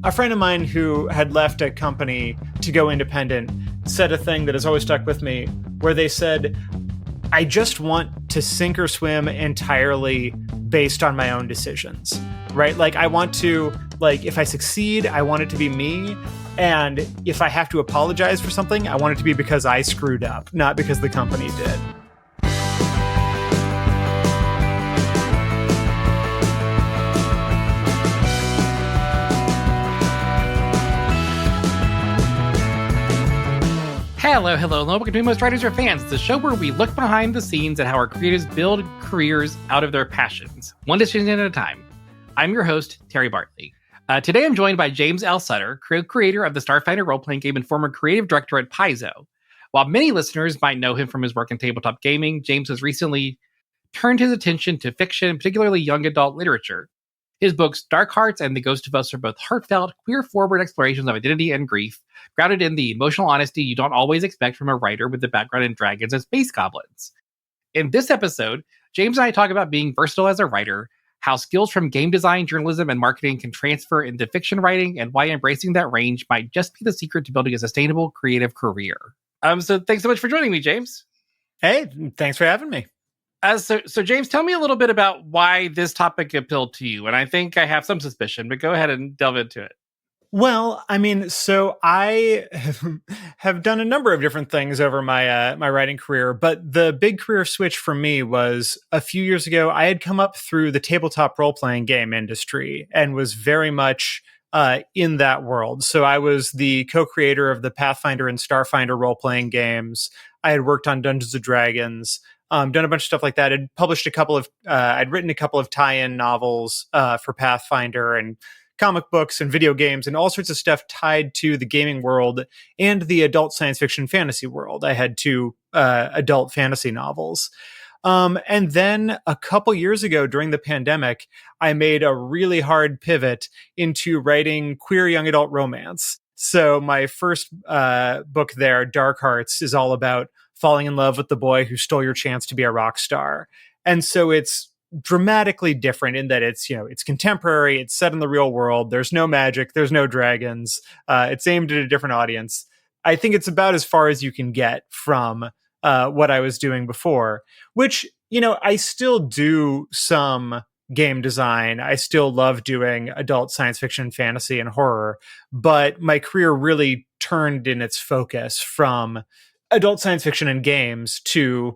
A friend of mine who had left a company to go independent said a thing that has always stuck with me, where they said, I just want to sink or swim entirely based on my own decisions, right? Like, I want to, like, if I succeed, I want it to be me. And if I have to apologize for something, I want it to be because I screwed up, not because the company did. Hello, and welcome to Most Writers Are Fans, the show where we look behind the scenes at how our creators build careers out of their passions, one decision at a time. I'm your host, Terry Bartley. Today I'm joined by James L. Sutter, creator of the Starfinder role-playing game and former creative director at Paizo. While many listeners might know him from his work in tabletop gaming, James has recently turned his attention to fiction, particularly young adult literature. His books, Dark Hearts and The Ghost of Us, are both heartfelt, queer-forward explorations of identity and grief, grounded in the emotional honesty you don't always expect from a writer with a background in dragons and space goblins. In this episode, James and I talk about being versatile as a writer, how skills from game design, journalism, and marketing can transfer into fiction writing, and why embracing that range might just be the secret to building a sustainable creative career. So thanks so much for joining me, James. Hey, thanks for having me. So James, tell me a little bit about why this topic appealed to you. And I think I have some suspicion, but go ahead and delve into it. Well, I mean, so I have done a number of different things over my my writing career, but the big career switch for me was a few years ago. I had come up through the tabletop role-playing game industry and was very much in that world. So I was the co-creator of the Pathfinder and Starfinder role-playing games. I had worked on Dungeons & Dragons. Done a bunch of stuff like that. I'd published I'd written a couple of tie-in novels for Pathfinder and comic books and video games and all sorts of stuff tied to the gaming world and the adult science fiction fantasy world. I had two adult fantasy novels. And then a couple years ago during the pandemic, I made a really hard pivot into writing queer young adult romance. So my first book there, Dark Hearts, is all about falling in love with the boy who stole your chance to be a rock star. And so it's dramatically different in that it's contemporary, it's set in the real world, there's no magic, there's no dragons, it's aimed at a different audience. I think it's about as far as you can get from what I was doing before, which, I still do some game design. I still love doing adult science fiction, fantasy, and horror, but my career really turned in its focus from adult science fiction and games to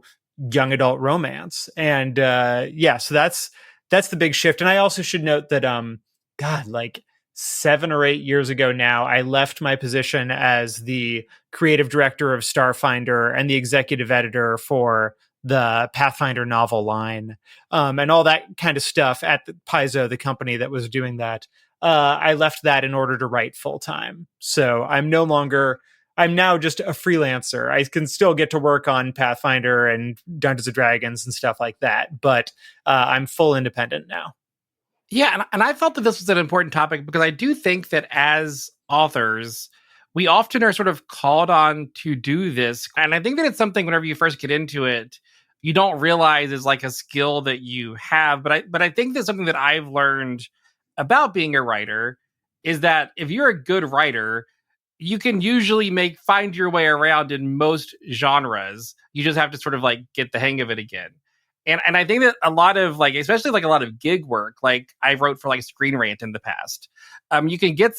young adult romance. And so that's the big shift. And I also should note that like 7 or 8 years ago now, I left my position as the creative director of Starfinder and the executive editor for the Pathfinder novel line, and all that kind of stuff at the Paizo, the company that was doing that. I left that in order to write full time. So I'm now just a freelancer. I can still get to work on Pathfinder and Dungeons & Dragons and stuff like that, but I'm full independent now. Yeah, and I felt that this was an important topic because I do think that as authors, we often are sort of called on to do this. And I think that it's something whenever you first get into it, you don't realize is like a skill that you have. But I think that's something that I've learned about being a writer is that if you're a good writer, you can usually find your way around in most genres. You just have to sort of like get the hang of it again. And I think that a lot of especially a lot of gig work, like I wrote for Screen Rant in the past. You can get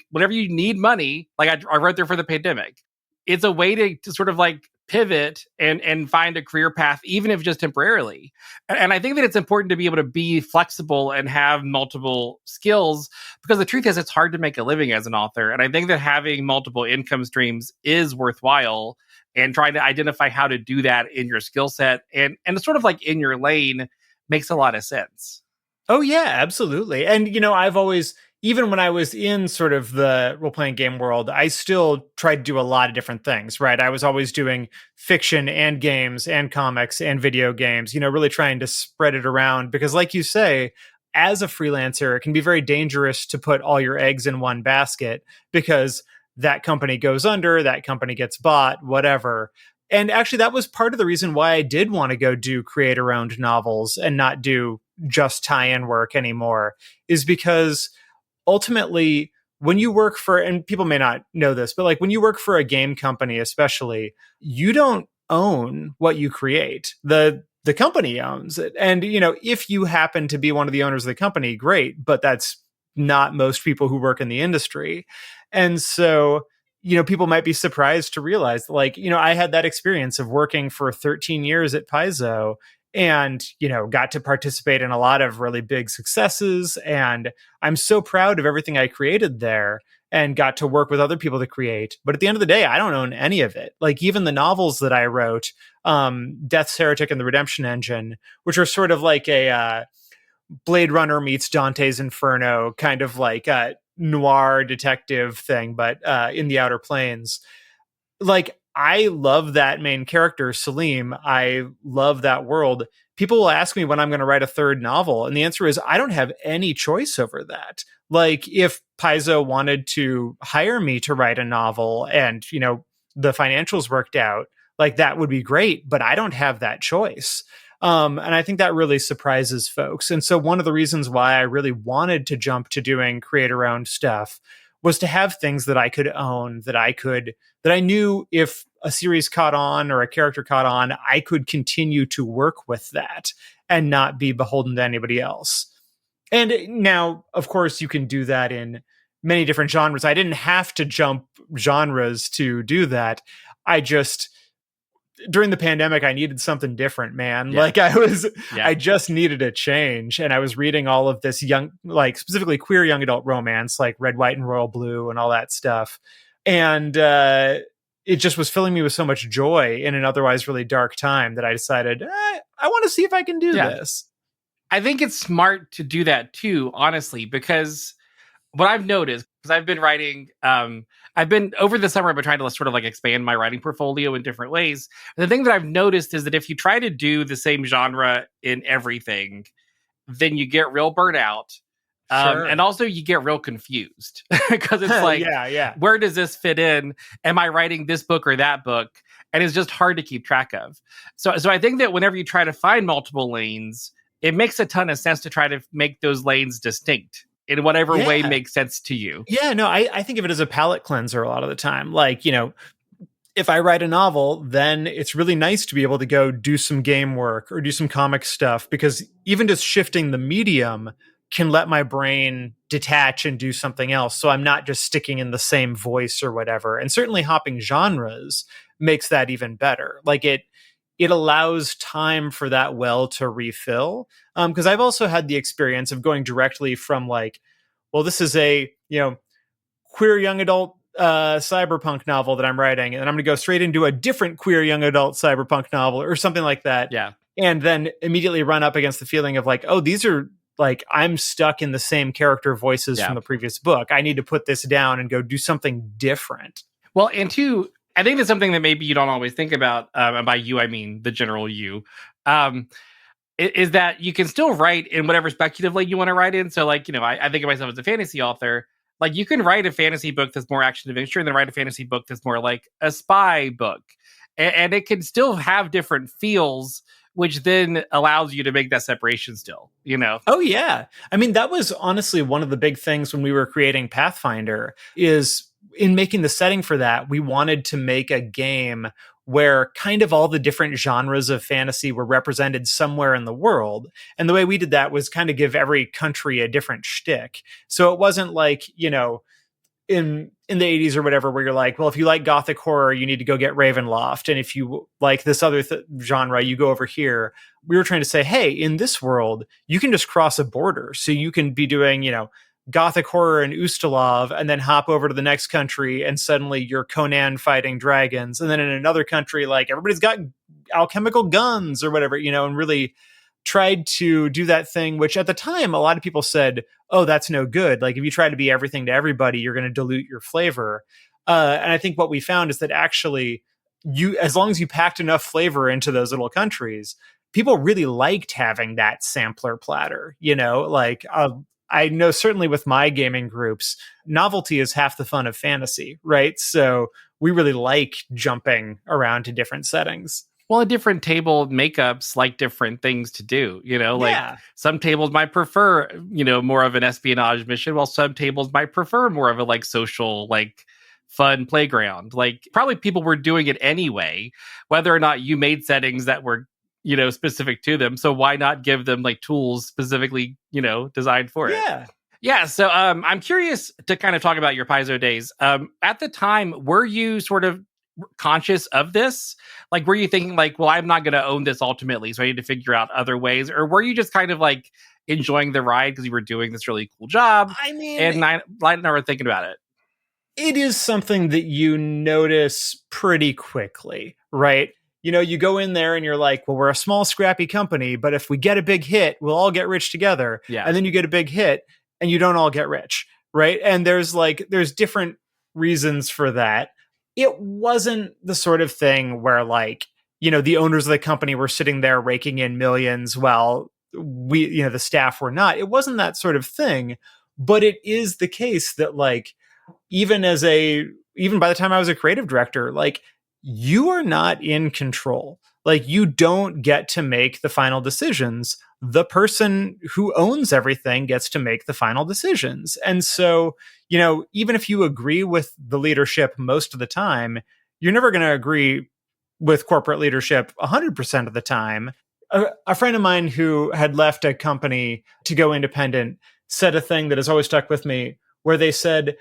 whenever you need money, like I wrote there for the pandemic. It's a way to sort of pivot and find a career path, even if just temporarily. And I think that it's important to be able to be flexible and have multiple skills, because the truth is it's hard to make a living as an author. And I think that having multiple income streams is worthwhile, and trying to identify how to do that in your skill set and sort of in your lane makes a lot of sense. Oh yeah, absolutely. And, I've always, even when I was in sort of the role-playing game world, I still tried to do a lot of different things, right? I was always doing fiction and games and comics and video games, really trying to spread it around, because like you say, as a freelancer, it can be very dangerous to put all your eggs in one basket, because that company goes under, that company gets bought, whatever. And actually, that was part of the reason why I did want to go do creator-owned novels and not do just tie-in work anymore, is because ultimately, when you work for, and people may not know this, but like when you work for a game company, especially, you don't own what you create. The company owns it. And, if you happen to be one of the owners of the company, great, but that's not most people who work in the industry. And so, people might be surprised to realize, like, I had that experience of working for 13 years at Paizo and, got to participate in a lot of really big successes. And I'm so proud of everything I created there and got to work with other people to create. But at the end of the day, I don't own any of it. Like even the novels that I wrote, Death's Heretic and the Redemption Engine, which are sort of like a Blade Runner meets Dante's Inferno, kind of like a noir detective thing, but in the Outer Planes. Like, I love that main character, Salim. I love that world. People will ask me when I'm going to write a third novel, and the answer is I don't have any choice over that. Like, if Paizo wanted to hire me to write a novel and, the financials worked out, like that would be great, but I don't have that choice. And I think that really surprises folks. And so one of the reasons why I really wanted to jump to doing creator-owned stuff was to have things that I could own, that I knew if a series caught on or a character caught on, I could continue to work with that and not be beholden to anybody else. And now, of course, you can do that in many different genres. I didn't have to jump genres to do that. During the pandemic, I needed something different, man. Yeah. Like I just needed a change. And I was reading all of this young, like specifically queer young adult romance, like Red, White, and Royal Blue and all that stuff. And it just was filling me with so much joy in an otherwise really dark time that I decided, I want to see if I can do this. I think it's smart to do that too, honestly, because what I've noticed, because I've been writing, over the summer, I've been trying to sort of like expand my writing portfolio in different ways. And the thing that I've noticed is that if you try to do the same genre in everything, then you get real burnout. Sure. And also you get real confused because it's like, where does this fit in? Am I writing this book or that book? And it's just hard to keep track of. So I think that whenever you try to find multiple lanes, it makes a ton of sense to try to make those lanes distinct in whatever way makes sense to you. Yeah, no, I think of it as a palate cleanser a lot of the time. Like, if I write a novel, then it's really nice to be able to go do some game work or do some comic stuff, because even just shifting the medium can let my brain detach and do something else. So I'm not just sticking in the same voice or whatever. And certainly hopping genres makes that even better. Like it allows time for that well to refill. Because I've also had the experience of going directly from like, well, this is a, queer young adult cyberpunk novel that I'm writing, and I'm going to go straight into a different queer young adult cyberpunk novel or something like that. Yeah. And then immediately run up against the feeling of like, oh, these are like, I'm stuck in the same character voices from the previous book. I need to put this down and go do something different. Well, and two, I think that's something that maybe you don't always think about. And by you, I mean the general you. Is that you can still write in whatever speculative lane you want to write in. So, like, I think of myself as a fantasy author. Like, you can write a fantasy book that's more action adventure, and then write a fantasy book that's more like a spy book, and it can still have different feels, which then allows you to make that separation still. Oh yeah, I mean that was honestly one of the big things when we were creating Pathfinder. Is in making the setting for that, we wanted to make a game where kind of all the different genres of fantasy were represented somewhere in the world. And the way we did that was kind of give every country a different shtick. So it wasn't like, in the 80s or whatever, where you're like, well, if you like gothic horror, you need to go get Ravenloft. And if you like this other genre, you go over here. We were trying to say, hey, in this world, you can just cross a border. So you can be doing, gothic horror in Ustalov and then hop over to the next country and suddenly you're Conan fighting dragons. And then in another country, like everybody's got alchemical guns or whatever, and really tried to do that thing, which at the time, a lot of people said, oh, that's no good. Like if you try to be everything to everybody, you're going to dilute your flavor. And I think what we found is that actually as long as you packed enough flavor into those little countries, people really liked having that sampler platter, I know certainly with my gaming groups, novelty is half the fun of fantasy, right? So we really like jumping around to different settings. Well, different table makeups like different things to do, like Yeah. some tables might prefer, more of an espionage mission, while some tables might prefer more of a like social, like fun playground. Like probably people were doing it anyway, whether or not you made settings that were, specific to them. So why not give them like tools specifically, designed for it? Yeah. Yeah, so I'm curious to kind of talk about your Paizo days. At the time, were you sort of conscious of this? Like, were you thinking like, well, I'm not going to own this ultimately, so I need to figure out other ways? Or were you just kind of like enjoying the ride because you were doing this really cool job I mean, and never thinking about it? it is something that you notice pretty quickly, right? You go in there and you're like, well, we're a small, scrappy company, but if we get a big hit, we'll all get rich together. Yeah. And then you get a big hit and you don't all get rich, right? And there's different reasons for that. It wasn't the sort of thing where the owners of the company were sitting there raking in millions while the staff were not. It wasn't that sort of thing, but it is the case that even even by the time I was a creative director, you are not in control. You don't get to make the final decisions. The person who owns everything gets to make the final decisions. And so, even if you agree with the leadership most of the time, you're never going to agree with corporate leadership 100% of the time. A friend of mine who had left a company to go independent said a thing that has always stuck with me, where they said,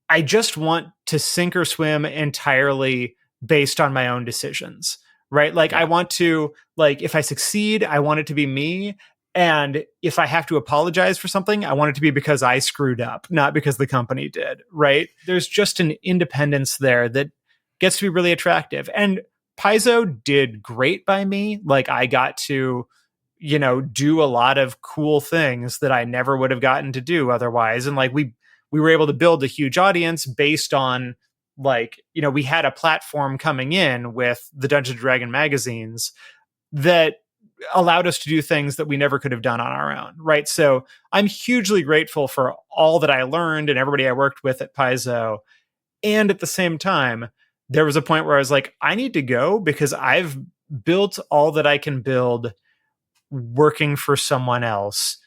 I just want to sink or swim entirely based on my own decisions, right? Yeah. I want to, if I succeed, I want it to be me. And if I have to apologize for something, I want it to be because I screwed up, not because the company did, right? There's just an independence there that gets to be really attractive. And Paizo did great by me. I got to, do a lot of cool things that I never would have gotten to do otherwise. And we were able to build a huge audience based on we had a platform coming in with the Dungeons and Dragon magazines that allowed us to do things that we never could have done on our own, right? So I'm hugely grateful for all that I learned and everybody I worked with at Paizo. And at the same time, there was a point where I was like, I need to go because I've built all that I can build working for someone else.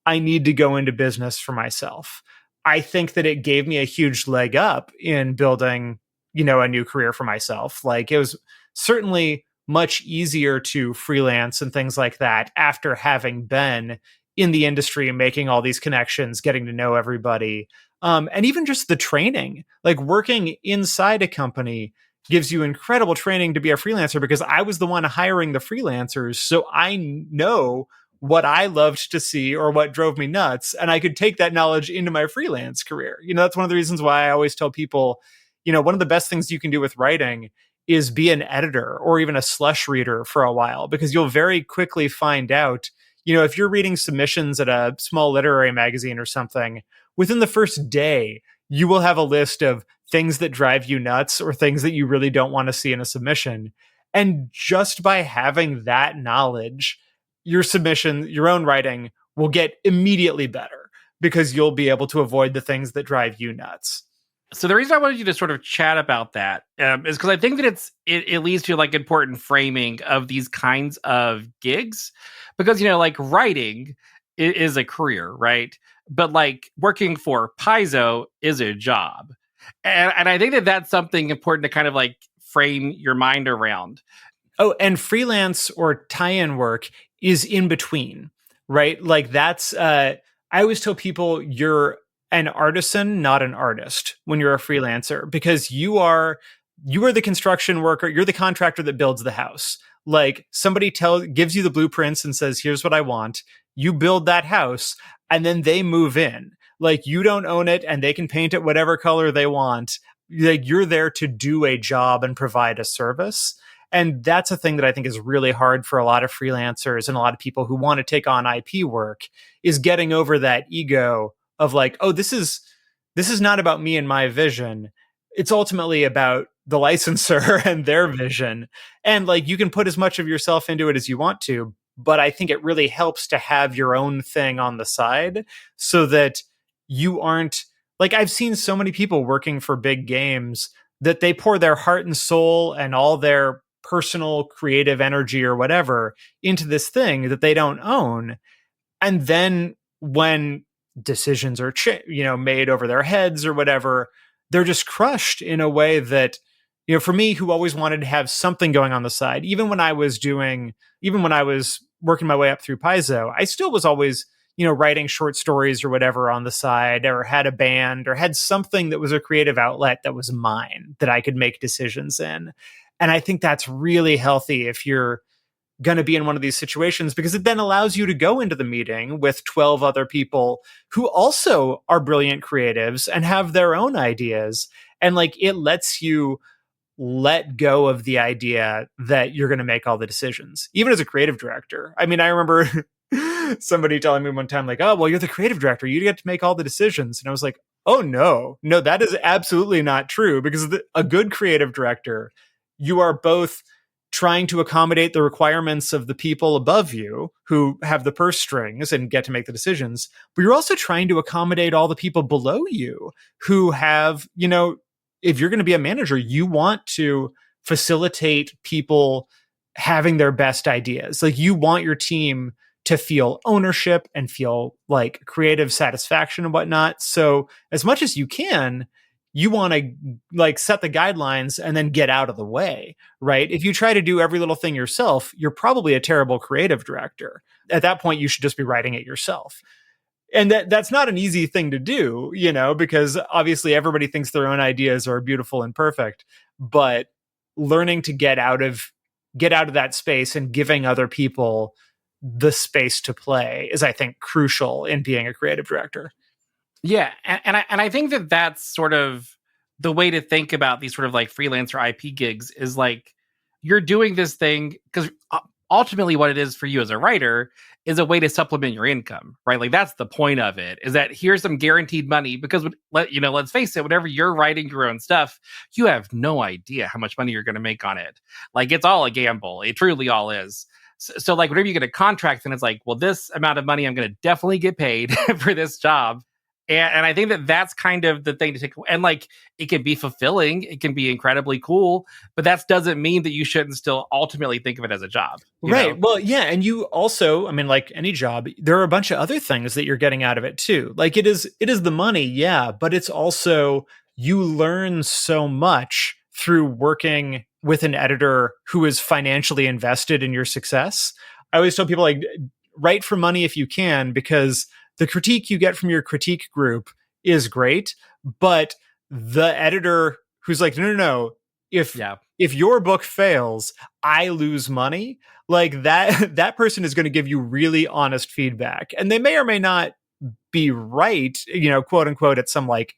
I need to go into business for myself. I think that it gave me a huge leg up in building, a new career for myself. It was certainly much easier to freelance and things like that after having been in the industry and making all these connections, getting to know everybody. And even just the training, working inside a company gives you incredible training to be a freelancer because I was the one hiring the freelancers. So I know what I loved to see or what drove me nuts. And I could take that knowledge into my freelance career. That's one of the reasons why I always tell people, one of the best things you can do with writing is be an editor or even a slush reader for a while, because you'll very quickly find out, if you're reading submissions at a small literary magazine or something, within the first day, you will have a list of things that drive you nuts or things that you really don't want to see in a submission. And just by having that knowledge, your submission, your own writing will get immediately better because you'll be able to avoid the things that drive you nuts. So the reason I wanted you to sort of chat about that is because I think that it leads to important framing of these kinds of gigs, because writing is a career, right? But working for Paizo is a job, and I think that that's something important to kind of frame your mind around. Oh, and freelance or tie-in work is in between, right? That's I always tell people you're an artisan, not an artist when you're a freelancer, because you are the construction worker, you're the contractor that builds the house. Somebody gives you the blueprints and says, here's what I want. You build that house and then they move in. You don't own it and they can paint it whatever color they want. You're there to do a job and provide a service. And that's a thing that I think is really hard for a lot of freelancers and a lot of people who want to take on IP work, is getting over that ego of oh, this is not about me and my vision. It's ultimately about the licensor and their vision. And you can put as much of yourself into it as you want to, but I think it really helps to have your own thing on the side so that you aren't I've seen so many people working for big games that they pour their heart and soul and all their personal creative energy or whatever into this thing that they don't own. And then when decisions are made over their heads or whatever, they're just crushed in a way that, for me, who always wanted to have something going on the side, even when I was working my way up through Paizo, I still was always, writing short stories or whatever on the side, or had a band, or had something that was a creative outlet that was mine that I could make decisions in. And I think that's really healthy if you're going to be in one of these situations, because it then allows you to go into the meeting with 12 other people who also are brilliant creatives and have their own ideas. And like, it lets you let go of the idea that you're going to make all the decisions, even as a creative director. I mean, I remember somebody telling me one time, like, oh, well, you're the creative director, you get to make all the decisions. And I was like, oh, no, that is absolutely not true. Because a good creative director, you are both trying to accommodate the requirements of the people above you who have the purse strings and get to make the decisions, but you're also trying to accommodate all the people below you who have, if you're going to be a manager, you want to facilitate people having their best ideas. Like, you want your team to feel ownership and feel like creative satisfaction and whatnot. So as much as you can, you want to like set the guidelines and then get out of the way, right? If you try to do every little thing yourself, you're probably a terrible creative director. At that point, you should just be writing it yourself. And that's not an easy thing to do, because obviously everybody thinks their own ideas are beautiful and perfect, but learning to get out of that space and giving other people the space to play is, I think, crucial in being a creative director. Yeah, and I think that that's sort of the way to think about these sort of like freelancer IP gigs, is like, you're doing this thing because ultimately what it is for you as a writer is a way to supplement your income, right? Like, that's the point of it, is that here's some guaranteed money, because let's face it, whenever you're writing your own stuff, you have no idea how much money you're going to make on it. Like, it's all a gamble. It truly all is. So like, whenever you get a contract, then it's like, well, this amount of money I'm going to definitely get paid for this job. And I think that that's kind of the thing to take. And like, it can be fulfilling, it can be incredibly cool, but that doesn't mean that you shouldn't still ultimately think of it as a job. Right. Well, yeah. And you also, I mean, like any job, there are a bunch of other things that you're getting out of it too. Like, it is the money. Yeah. But it's also, you learn so much through working with an editor who is financially invested in your success. I always tell people, like, write for money if you can, because the critique you get from your critique group is great, but the editor who's like, no, if your book fails, I lose money. Like, that person is going to give you really honest feedback, and they may or may not be right, quote unquote, at some like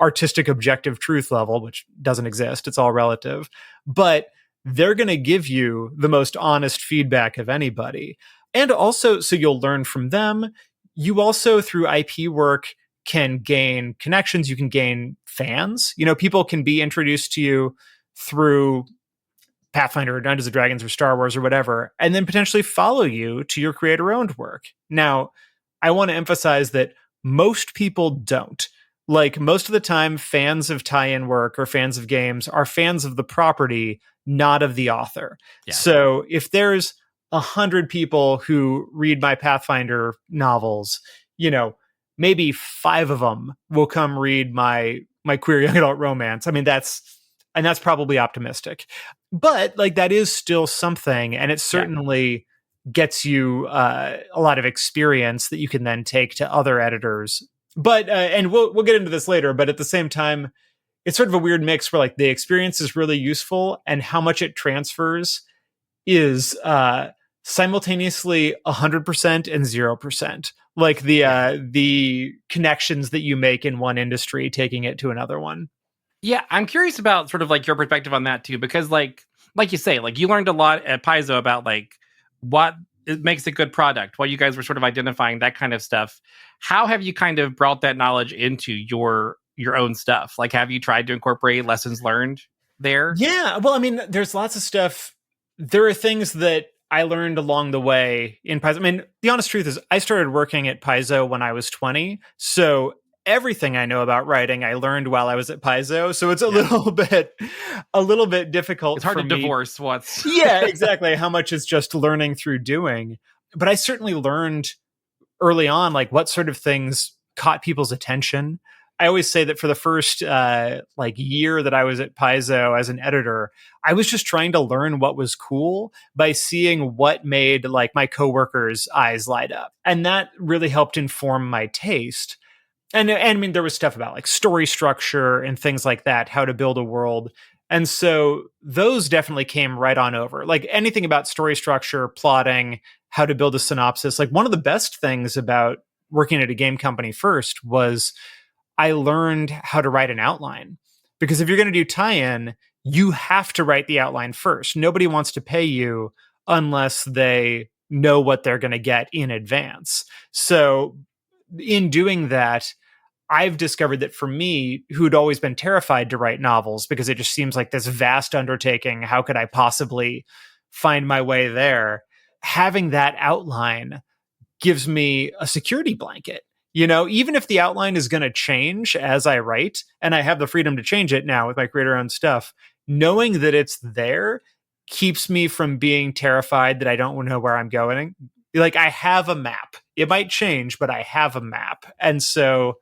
artistic objective truth level, which doesn't exist. It's all relative, but they're going to give you the most honest feedback of anybody. And also, so you'll learn from them. You also, through IP work, can gain connections. You can gain fans. People can be introduced to you through Pathfinder or Dungeons and Dragons or Star Wars or whatever, and then potentially follow you to your creator-owned work. Now, I want to emphasize that most people don't. Like, most of the time, fans of tie-in work or fans of games are fans of the property, not of the author. Yeah. So if there's 100 people who read my Pathfinder novels, maybe 5 of them will come read my queer young adult romance. I mean, that's probably optimistic, but like, that is still something. And it certainly gets you a lot of experience that you can then take to other editors. But, and we'll get into this later, but at the same time, it's sort of a weird mix where like the experience is really useful and how much it transfers is, simultaneously 100% and 0%. Like the connections that you make in one industry, taking it to another one. Yeah, I'm curious about sort of like your perspective on that too, because like you say, like, you learned a lot at Paizo about like what it makes a good product, while you guys were sort of identifying that kind of stuff. How have you kind of brought that knowledge into your own stuff? Like, have you tried to incorporate lessons learned there? Yeah, well, I mean, there's lots of stuff. There are things that I learned along the way in Paizo. I mean, the honest truth is, I started working at Paizo when I was 20. So everything I know about writing I learned while I was at Paizo, so it's Yeah. a little bit difficult It's hard for to me. divorce what's Yeah, exactly. How much is just learning through doing. But I certainly learned early on, like what sort of things caught people's attention. I always say that for the first like year that I was at Paizo as an editor, I was just trying to learn what was cool by seeing what made like my coworkers' eyes light up. And that really helped inform my taste. And I mean, there was stuff about like story structure and things like that, how to build a world. And so those definitely came right on over. Like anything about story structure, plotting, how to build a synopsis. Like one of the best things about working at a game company first was I learned how to write an outline. Because if you're going to do tie-in, you have to write the outline first. Nobody wants to pay you unless they know what they're going to get in advance. So in doing that, I've discovered that for me, who'd always been terrified to write novels because it just seems like this vast undertaking, how could I possibly find my way there? Having that outline gives me a security blanket. You know, even if the outline is going to change as I write, and I have the freedom to change it now with my creator owned stuff, knowing that it's there keeps me from being terrified that I don't know where I'm going. Like I have a map. It might change, but I have a map. And so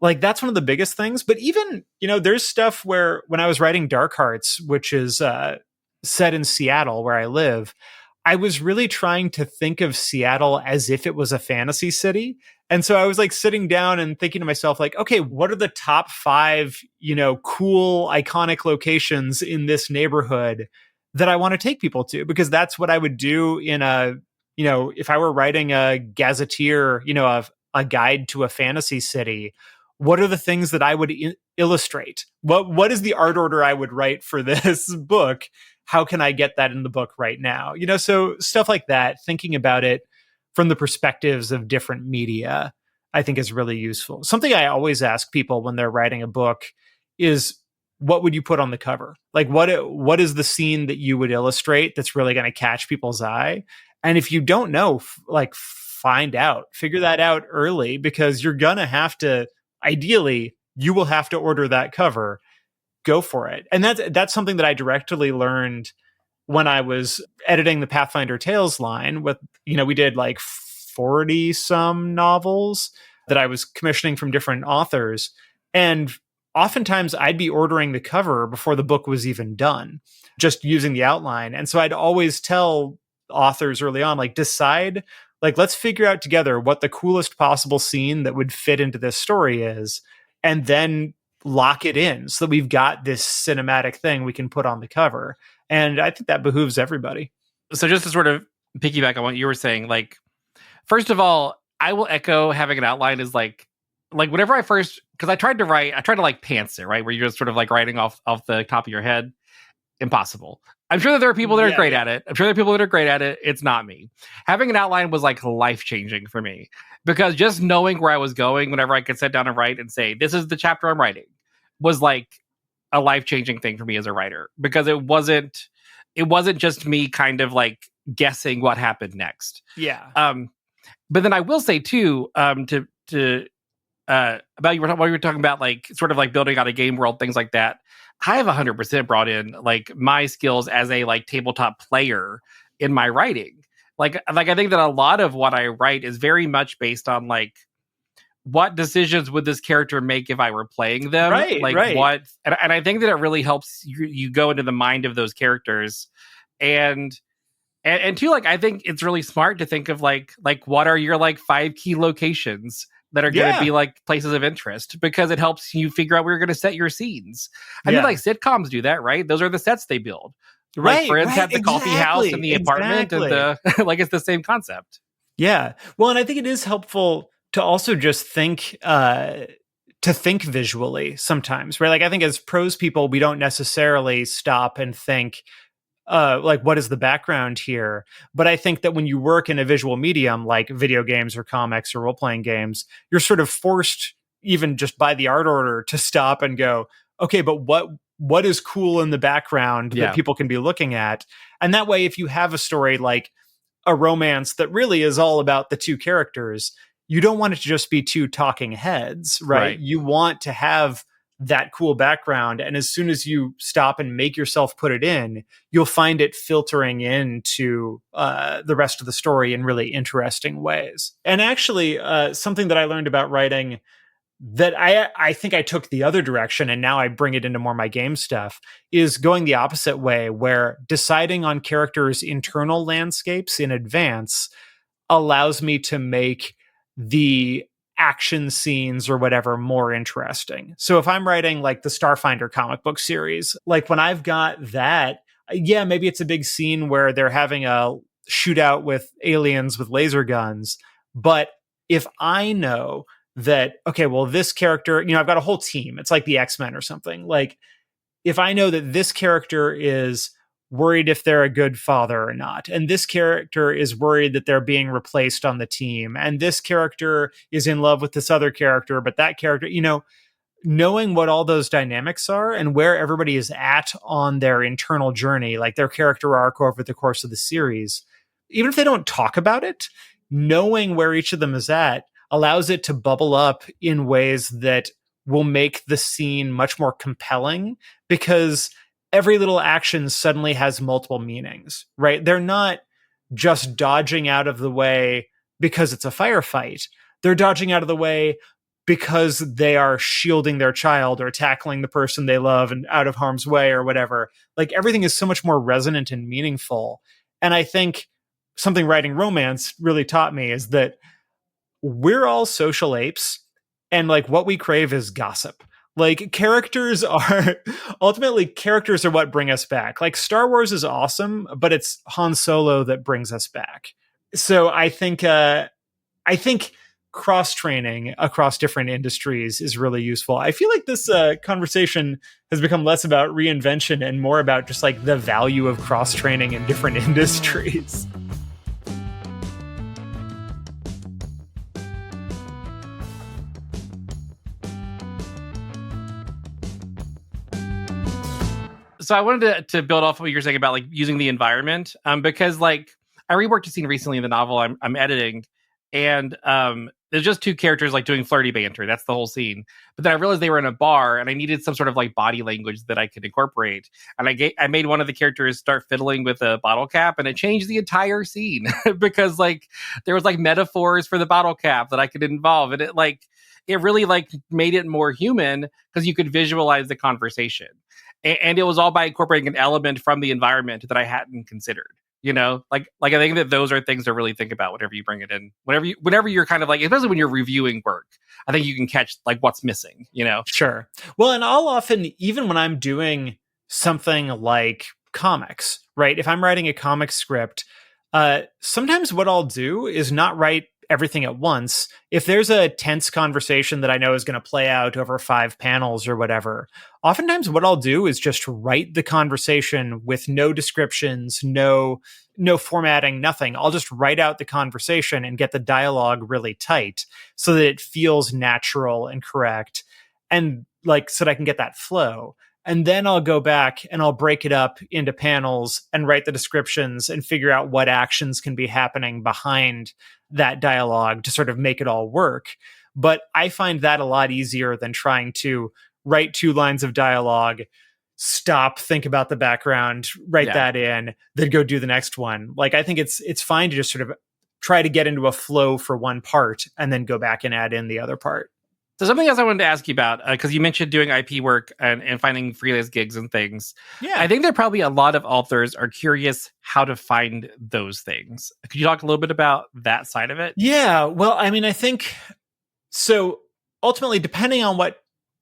like that's one of the biggest things. But even, you know, there's stuff where when I was writing Dark Hearts, which is set in Seattle where I live, I was really trying to think of Seattle as if it was a fantasy city. And so I was like sitting down and thinking to myself, like, okay, what are the top 5, you know, cool, iconic locations in this neighborhood that I want to take people to? Because that's what I would do in a, you know, if I were writing a gazetteer, you know, a guide to a fantasy city, what are the things that I would illustrate? What is the art order I would write for this book? How can I get that in the book right now? You know, so stuff like that, thinking about it from the perspectives of different media, I think is really useful. Something I always ask people when they're writing a book is, what would you put on the cover? Like what is the scene that you would illustrate that's really going to catch people's eye? And if you don't know, like find out, figure that out early, because you're going to have to, ideally, you will have to order that cover. Go for it. And that's something that I directly learned when I was editing the Pathfinder Tales line with, you know, we did like 40 some novels that I was commissioning from different authors. And oftentimes I'd be ordering the cover before the book was even done, just using the outline. And so I'd always tell authors early on, like, decide, like, let's figure out together what the coolest possible scene that would fit into this story is, and then lock it in so that we've got this cinematic thing we can put on the cover. And I think that behooves everybody. So just to sort of piggyback on what you were saying, like, first of all, I will echo having an outline is like whenever I first, because I tried to like pants it, right? Where you're just sort of like writing off the top of your head. Impossible. I'm sure that there are people that are great at it. I'm sure there are people that are great at it. It's not me. Having an outline was like life-changing for me, because just knowing where I was going whenever I could sit down and write and say, this is the chapter I'm writing, was like a life-changing thing for me as a writer, because it wasn't just me kind of like guessing what happened next. Yeah. But then I will say too, about what you were talking about, like sort of like building out a game world, things like that. I have 100% brought in like my skills as a like tabletop player in my writing. Like I think that a lot of what I write is very much based on like, what decisions would this character make if I were playing them? Right, like right. what, and I think that it really helps you go into the mind of those characters, and two, like I think it's really smart to think of like what are your like 5 key locations that are going to be like places of interest, because it helps you figure out where you're going to set your scenes. I mean, like sitcoms do that, right? Those are the sets they build. Right. Like Friends had the coffee house and the apartment and the like, it's the same concept. Yeah. Well, and I think it is helpful to also just think visually sometimes, right? Like I think as prose people, we don't necessarily stop and think, like, what is the background here? But I think that when you work in a visual medium like video games or comics or role-playing games, you're sort of forced, even just by the art order, to stop and go, okay, but what is cool in the background that people can be looking at? And that way, if you have a story like a romance that really is all about the 2 characters, you don't want it to just be two talking heads, right? Right. You want to have that cool background. And as soon as you stop and make yourself put it in, you'll find it filtering into the rest of the story in really interesting ways. And actually, something that I learned about writing that I think I took the other direction and now I bring it into more my game stuff is going the opposite way, where deciding on characters' internal landscapes in advance allows me to make the action scenes or whatever more interesting. So if I'm writing like the Starfinder comic book series, like when I've got that, yeah, maybe it's a big scene where they're having a shootout with aliens with laser guns. But if I know that, okay, well, this character, I've got a whole team. It's like the X-Men or something. Like, if I know that this character is worried if they're a good father or not, and this character is worried that they're being replaced on the team, and this character is in love with this other character, but that character, knowing what all those dynamics are and where everybody is at on their internal journey, like their character arc over the course of the series, even if they don't talk about it, knowing where each of them is at allows it to bubble up in ways that will make the scene much more compelling, because every little action suddenly has multiple meanings, right? They're not just dodging out of the way because it's a firefight. They're dodging out of the way because they are shielding their child or tackling the person they love and out of harm's way or whatever. Like, everything is so much more resonant and meaningful. And I think something writing romance really taught me is that we're all social apes, and like what we crave is gossip. Like, characters are what bring us back. Like, Star Wars is awesome, but it's Han Solo that brings us back. So I think cross training across different industries is really useful. I feel like this conversation has become less about reinvention and more about just like the value of cross training in different industries. So I wanted to build off what you're saying about like using the environment, because like I reworked a scene recently in the novel I'm editing, and there's just two characters like doing flirty banter. That's the whole scene. But then I realized they were in a bar, and I needed some sort of like body language that I could incorporate. And I made one of the characters start fiddling with a bottle cap, and it changed the entire scene because like there was like metaphors for the bottle cap that I could involve, and it really like made it more human because you could visualize the conversation. And it was all by incorporating an element from the environment that I hadn't considered. Like I think that those are things to really think about whenever you bring it in. Whenever you're kind of like, especially when you're reviewing work, I think you can catch like what's missing. Sure. Well, and I'll often, even when I'm doing something like comics, right? If I'm writing a comic script, sometimes what I'll do is not write everything at once. If there's a tense conversation that I know is going to play out over 5 panels or whatever, oftentimes what I'll do is just write the conversation with no descriptions, no formatting, nothing. I'll just write out the conversation and get the dialogue really tight so that it feels natural and correct, and like so that I can get that flow. And then I'll go back and I'll break it up into panels and write the descriptions and figure out what actions can be happening behind that dialogue to sort of make it all work. But I find that a lot easier than trying to write 2 lines of dialogue, stop, think about the background, write that in, then go do the next one. Like, I think it's fine to just sort of try to get into a flow for one part and then go back and add in the other part. So something else I wanted to ask you about, because you mentioned doing IP work and finding freelance gigs and things. Yeah. I think that probably a lot of authors are curious how to find those things. Could you talk a little bit about that side of it? Yeah. Well, I mean, I think so. Ultimately, depending on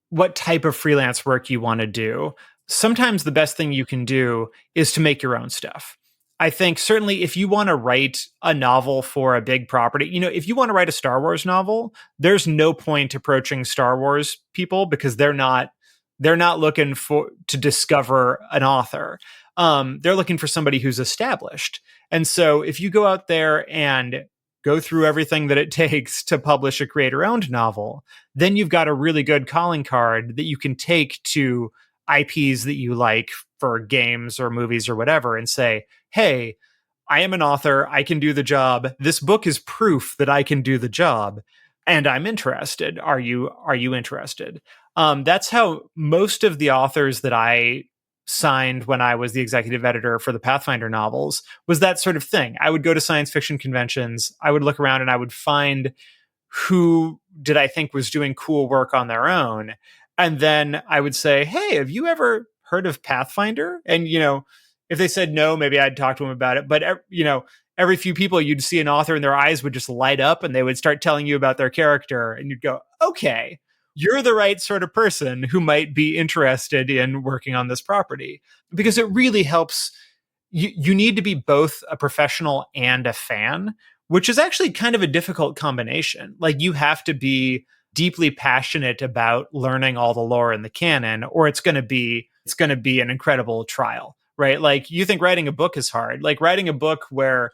what type of freelance work you want to do, sometimes the best thing you can do is to make your own stuff. I think certainly if you want to write a novel for a big property, if you want to write a Star Wars novel, there's no point approaching Star Wars people because they're not looking to discover an author. They're looking for somebody who's established. And so if you go out there and go through everything that it takes to publish a creator-owned novel, then you've got a really good calling card that you can take to IPs that you like for games or movies or whatever and say, hey, I am an author. I can do the job. This book is proof that I can do the job, and I'm interested. Are you interested? That's how most of the authors that I signed when I was the executive editor for the Pathfinder novels was that sort of thing. I would go to science fiction conventions. I would look around and I would find who did I think was doing cool work on their own. And then I would say, hey, have you ever heard of Pathfinder? And, if they said no, maybe I'd talk to them about it. But, every few people you'd see an author and their eyes would just light up and they would start telling you about their character. And you'd go, okay, you're the right sort of person who might be interested in working on this property, because it really helps. You need to be both a professional and a fan, which is actually kind of a difficult combination. Like, you have to be deeply passionate about learning all the lore in the canon, or it's going to be an incredible trial, right? Like, you think writing a book is hard. Like, writing a book where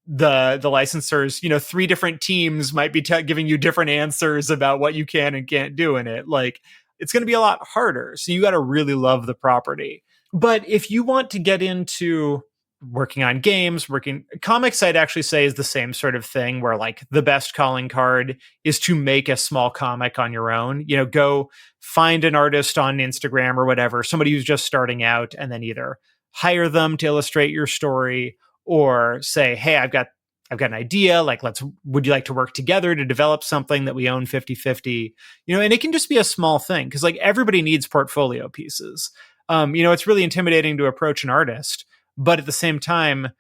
the licensors, three different teams might be giving you different answers about what you can and can't do in it. Like, it's going to be a lot harder. So you got to really love the property. But if you want to get into working on games, working comics, I'd actually say is the same sort of thing, where like the best calling card is to make a small comic on your own. Go find an artist on Instagram or whatever, somebody who's just starting out, and then either hire them to illustrate your story, or say, hey, I've got an idea. Like, would you like to work together to develop something that we own 50-50? And it can just be a small thing, because like everybody needs portfolio pieces. It's really intimidating to approach an artist, but at the same time,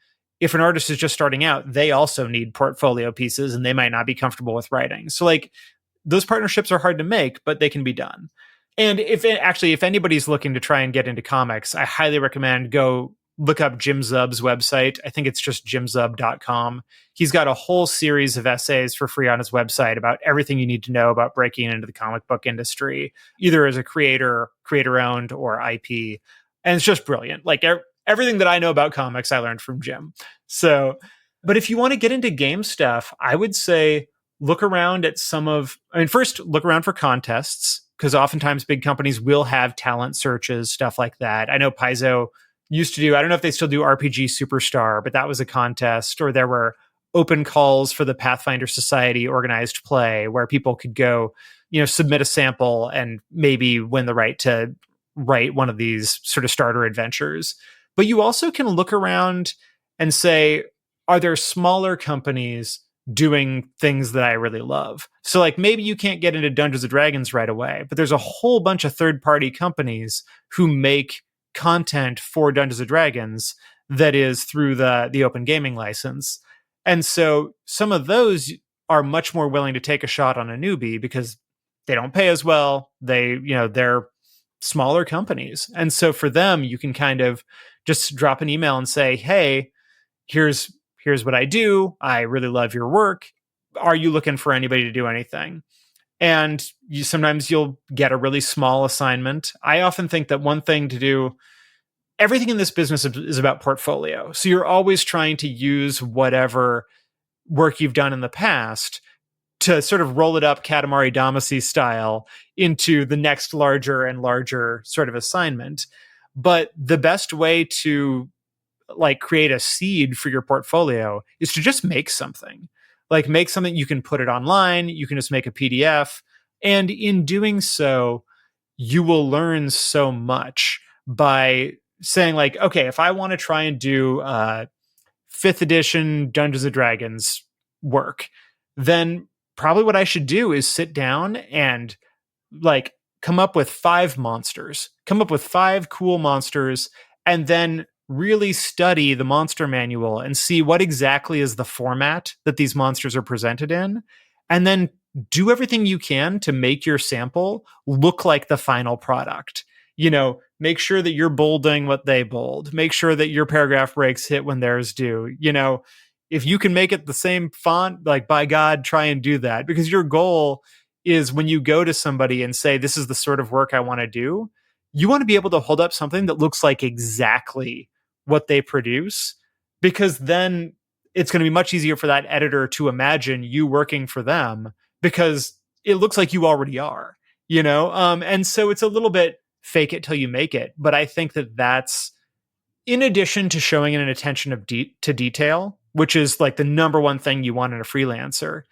if an artist is just starting out, they also need portfolio pieces and they might not be comfortable with writing. So like, those partnerships are hard to make, but they can be done. And if anybody's looking to try and get into comics, I highly recommend go look up Jim Zub's website. I think it's just jimzub.com. He's got a whole series of essays for free on his website about everything you need to know about breaking into the comic book industry, either as a creator-owned, or IP. And it's just brilliant. Like, everything that I know about comics, I learned from Jim. So, but if you want to get into game stuff, I would say look around at first look around for contests, because oftentimes big companies will have talent searches, stuff like that. I know Paizo used to do, I don't know if they still do RPG Superstar, but that was a contest. Or there were open calls for the Pathfinder Society organized play, where people could go, submit a sample and maybe win the right to write one of these sort of starter adventures. But you also can look around and say, are there smaller companies doing things that I really love? So like, maybe you can't get into Dungeons and Dragons right away, but there's a whole bunch of third-party companies who make content for Dungeons and Dragons that is through the open gaming license. And so some of those are much more willing to take a shot on a newbie, because they don't pay as well. They're smaller companies. And so for them, you can kind of just drop an email and say, hey, here's what I do. I really love your work. Are you looking for anybody to do anything? And sometimes you'll get a really small assignment. I often think that one thing to do, everything in this business is about portfolio. So you're always trying to use whatever work you've done in the past to sort of roll it up Katamari Damacy style into the next larger and larger sort of assignment. But the best way to like create a seed for your portfolio is to just make something. Like, make something, you can put it online, you can just make a PDF. And in doing so, you will learn so much by saying like, okay, if I want to try and do 5th edition Dungeons and Dragons work, then probably what I should do is sit down and like come up with 5 cool monsters, and then really study the monster manual and see what exactly is the format that these monsters are presented in, and then do everything you can to make your sample look like the final product. Make sure that you're bolding what they bold, make sure that your paragraph breaks hit when theirs do. If you can make it the same font, like, by God, try and do that, because your goal is, when you go to somebody and say, this is the sort of work I want to do, you want to be able to hold up something that looks like exactly what they produce, because then it's going to be much easier for that editor to imagine you working for them, because it looks like you already are, and so it's a little bit fake it till you make it. But I think that that's in addition to showing an attention to detail, which is like the number one thing you want in a freelancer,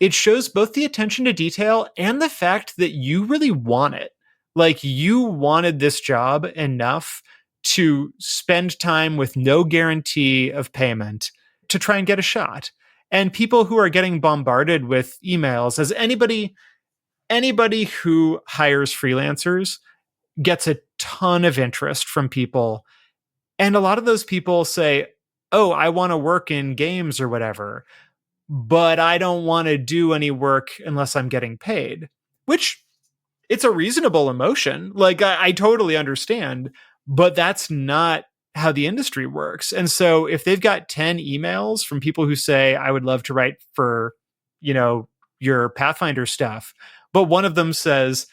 it shows both the attention to detail and the fact that you really want it. Like you wanted this job enough to spend time with no guarantee of payment to try and get a shot. And people who are getting bombarded with emails, as anybody who hires freelancers gets a ton of interest from people. And a lot of those people say, "Oh, I want to work in games or whatever, but I don't want to do any work unless I'm getting paid," which it's a reasonable emotion. Like I totally understand, but that's not how the industry works. And so if they've got 10 emails from people who say, "I would love to write for, your Pathfinder stuff," but one of them says,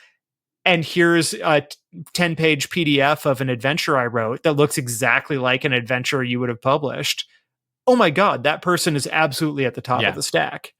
"And here's a 10-page PDF of an adventure I wrote that looks exactly like an adventure you would have published." Oh my God, that person is absolutely at the top of the stack.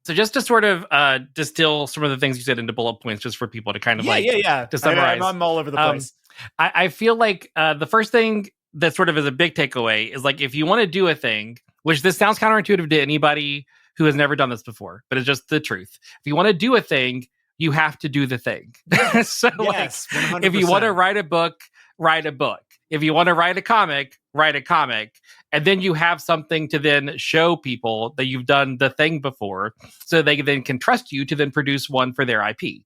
So just to sort of distill some of the things you said into bullet points, just for people to kind of to summarize. I'm all over the place. I feel like the first thing that sort of is a big takeaway is like, if you want to do a thing, which this sounds counterintuitive to anybody who has never done this before, but it's just the truth. If you want to do a thing, you have to do the thing. So yes, like, if you want to write a book, write a book. If you want to write a comic, write a comic. And then you have something to then show people that you've done the thing before, so they then can trust you to then produce one for their IP.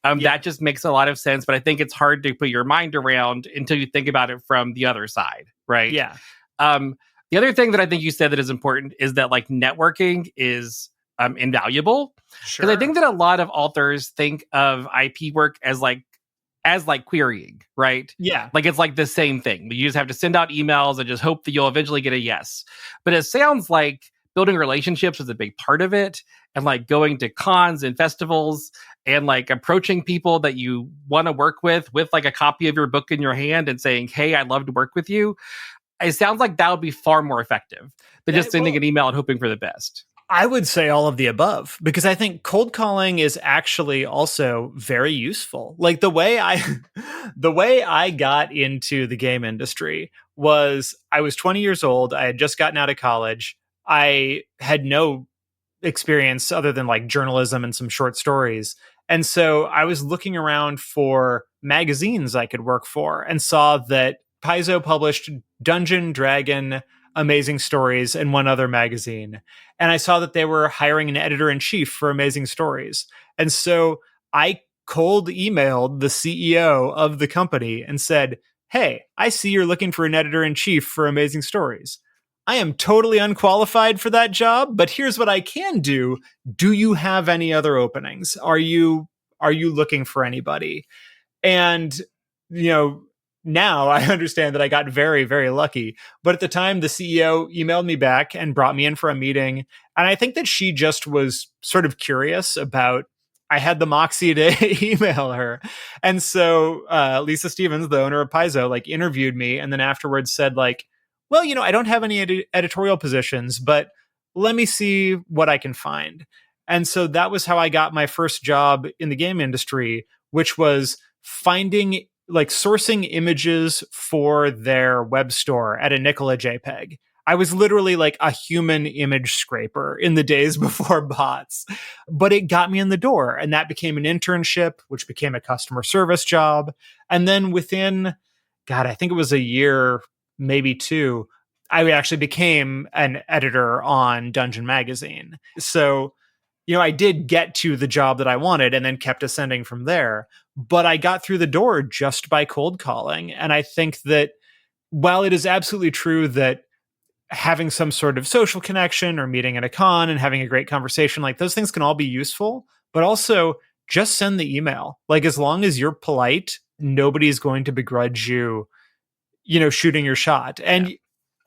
That just makes a lot of sense, but I think it's hard to put your mind around until you think about it from the other side, right? Yeah. The other thing that I think you said that is important is that like networking is invaluable. Sure. Because I think that a lot of authors think of IP work as like querying, right? Yeah. Like it's like the same thing. You just have to send out emails and just hope that you'll eventually get a yes. But it sounds like building relationships is a big part of it, and like going to cons and festivals and like approaching people that you want to work with like a copy of your book in your hand and saying, "Hey, I'd love to work with you." It sounds like that would be far more effective than just sending an email and hoping for the best. I would say all of the above, because I think cold calling is actually also very useful. Like the way I got into the game industry was I was 20 years old. I had just gotten out of college. I had no experience other than like journalism and some short stories. And so I was looking around for magazines I could work for and saw that Paizo published Dungeon, Dragon, Amazing Stories, and one other magazine. And I saw that they were hiring an editor-in-chief for Amazing Stories. And so I cold emailed the CEO of the company and said, "Hey, I see you're looking for an editor-in-chief for Amazing Stories. I am totally unqualified for that job, but here's what I can do. Do you have any other openings? Are you looking for anybody?" And, now I understand that I got very, very lucky. But at the time, the CEO emailed me back and brought me in for a meeting. And I think that she just was sort of curious about, I had the moxie to email her. And so Lisa Stevens, the owner of Paizo, like interviewed me and then afterwards said like, "Well, I don't have any editorial positions, but let me see what I can find." And so that was how I got my first job in the game industry, which was sourcing images for their web store at a nickel a JPEG. I was literally like a human image scraper in the days before bots, but it got me in the door, and that became an internship, which became a customer service job. And then within, I think it was a year, maybe two, I actually became an editor on Dungeon Magazine. So, I did get to the job that I wanted and then kept ascending from there. But I got through the door just by cold calling. And I think that while it is absolutely true that having some sort of social connection or meeting at a con and having a great conversation, like those things can all be useful, but also just send the email. Like as long as you're polite, nobody's going to begrudge you, shooting your shot. And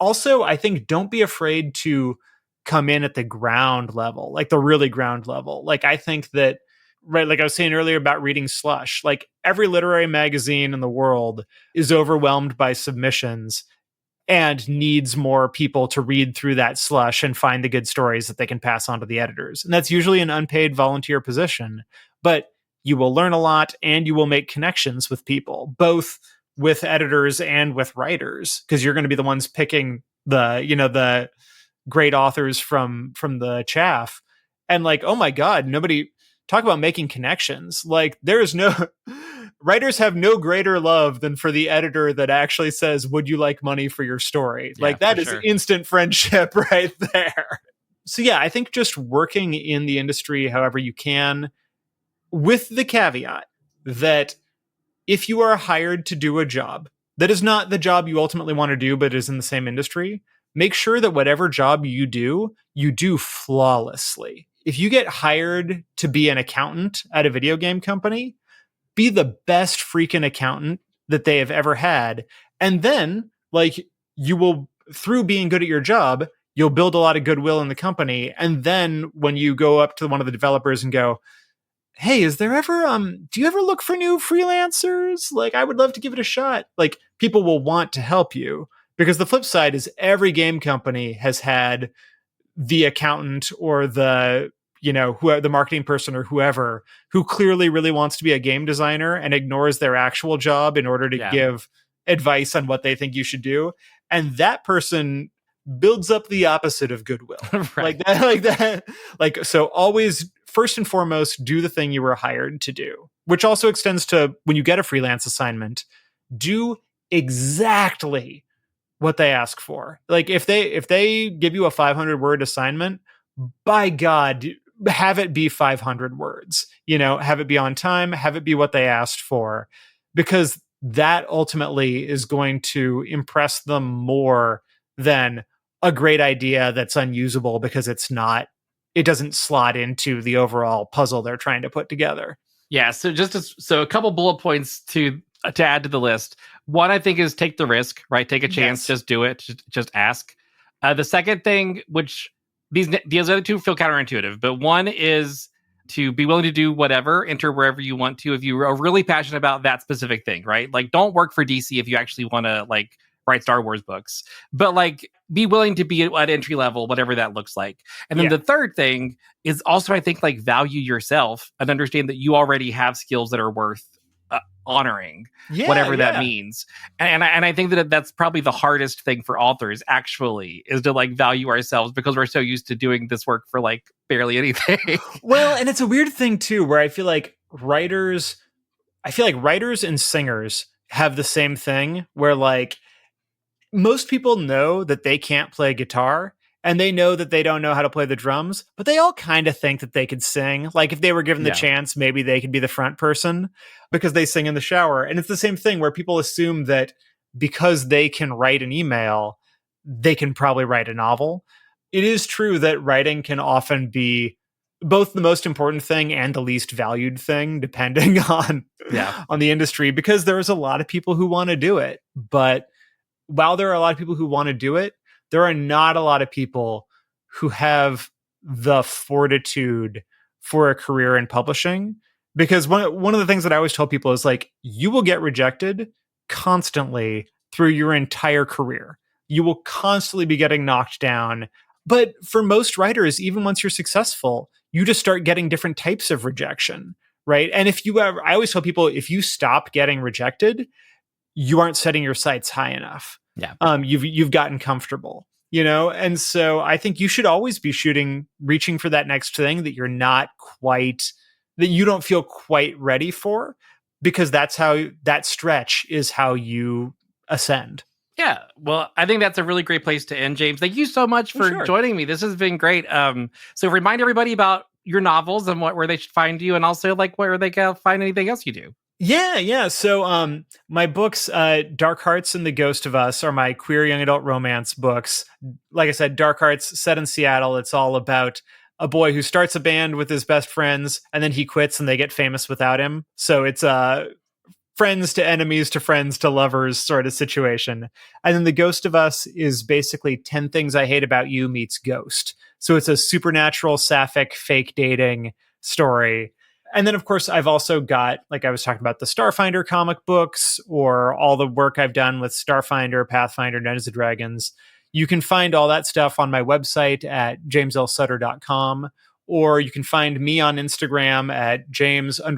also, I think don't be afraid to come in at the ground level, like the really ground level. Like I think that, right, like I was saying earlier about reading slush, like every literary magazine in the world is overwhelmed by submissions and needs more people to read through that slush and find the good stories that they can pass on to the editors. And that's usually an unpaid volunteer position, but you will learn a lot and you will make connections with people, both with editors and with writers, because you're going to be the ones picking the great authors from the chaff. And like, oh my God, nobody talk about making connections. Like there's no writers have no greater love than for the editor that actually says, would you like money for your story? Yeah, like that is sure. instant friendship right there. So yeah, I think just working in the industry however you can, with the caveat that if you are hired to do a job that is not the job you ultimately want to do, but is in the same industry, make sure that whatever job you do flawlessly. If you get hired to be an accountant at a video game company, be the best freaking accountant that they have ever had. And then, like, you will, through being good at your job, you'll build a lot of goodwill in the company. And then when you go up to one of the developers and go, hey, is there ever do you ever look for new freelancers? Like I would love to give it a shot. Like people will want to help you, because the flip side is every game company has had the accountant or the the marketing person or whoever who clearly really wants to be a game designer and ignores their actual job in order to give advice on what they think you should do. And that person builds up the opposite of goodwill. Right. Like that. Like, so always, first and foremost, do the thing you were hired to do, which also extends to when you get a freelance assignment, do exactly what they ask for. Like if they give you a 500 word assignment, by God, have it be 500 words, have it be on time, have it be what they asked for, because that ultimately is going to impress them more than a great idea that's unusable because it doesn't slot into the overall puzzle they're trying to put together. Yeah. So so a couple bullet points to add to the list. One, I think, is take the risk, right? Take a chance, just do it, just ask. The second thing, which these other two feel counterintuitive, but one is to be willing to do whatever, enter wherever you want to, if you are really passionate about that specific thing, right? Like, don't work for DC if you actually want to write Star Wars books, but be willing to be at entry level, whatever that looks like. And then the third thing is also, I think, value yourself and understand that you already have skills that are worth honoring, whatever that means. And I think that's probably the hardest thing for authors, actually, is to value ourselves, because we're so used to doing this work for barely anything. Well, and it's a weird thing too, where I feel like writers and singers have the same thing, where most people know that they can't play guitar, and they know that they don't know how to play the drums, but they all kind of think that they could sing. Like if they were given the chance, maybe they could be the front person because they sing in the shower. And it's the same thing where people assume that because they can write an email, they can probably write a novel. It is true that writing can often be both the most important thing and the least valued thing, depending on the industry, because there's a lot of people who want to do it. But while there are a lot of people who want to do it, there are not a lot of people who have the fortitude for a career in publishing. Because one of the things that I always tell people is you will get rejected constantly through your entire career. You will constantly be getting knocked down. But for most writers, even once you're successful, you just start getting different types of rejection, right? And I always tell people, if you stop getting rejected, you aren't setting your sights high enough. Yeah. You've gotten comfortable, and so I think you should always be reaching for that next thing that you don't feel quite ready for, because that's how that stretch is how you ascend. Yeah. Well, I think that's a really great place to end, James. Thank you so much for joining me. This has been great. So remind everybody about your novels and where they should find you, and also where they can find anything else you do. Yeah. So my books, Dark Hearts and The Ghost of Us, are my queer young adult romance books. Like I said, Dark Hearts, set in Seattle. It's all about a boy who starts a band with his best friends, and then he quits and they get famous without him. So it's friends to enemies to friends to lovers sort of situation. And then The Ghost of Us is basically 10 Things I Hate About You meets Ghost. So it's a supernatural, sapphic, fake dating story. And then, of course, I've also got, like I was talking about, the Starfinder comic books, or all the work I've done with Starfinder, Pathfinder, Dungeons & Dragons. You can find all that stuff on my website at jameslsutter.com, or you can find me on Instagram at James_L_Sutter,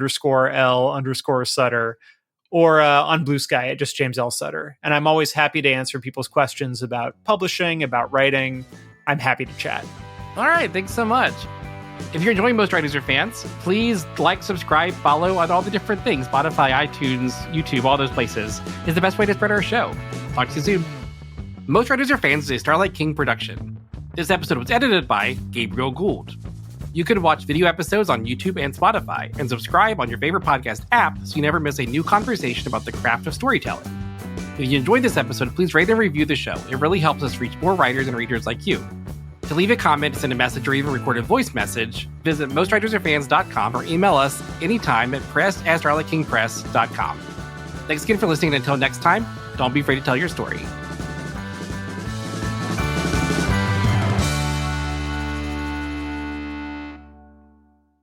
or on Blue Sky at just James L. Sutter. And I'm always happy to answer people's questions about publishing, about writing. I'm happy to chat. All right, thanks so much. If you're enjoying Most Writers Are Fans, please like, subscribe, follow on all the different things. Spotify, iTunes, YouTube, all those places is the best way to spread our show. Talk to you soon. Most Writers Are Fans is a Starlight King production. This episode was edited by Gabriel Gould. You can watch video episodes on YouTube and Spotify, and subscribe on your favorite podcast app so you never miss a new conversation about the craft of storytelling. If you enjoyed this episode, please rate and review the show. It really helps us reach more writers and readers like you. To leave a comment, send a message, or even record a voice message, visit mostwritersaretfans.com or email us anytime at press@starlightkingpress.com. Thanks again for listening, and until next time, don't be afraid to tell your story.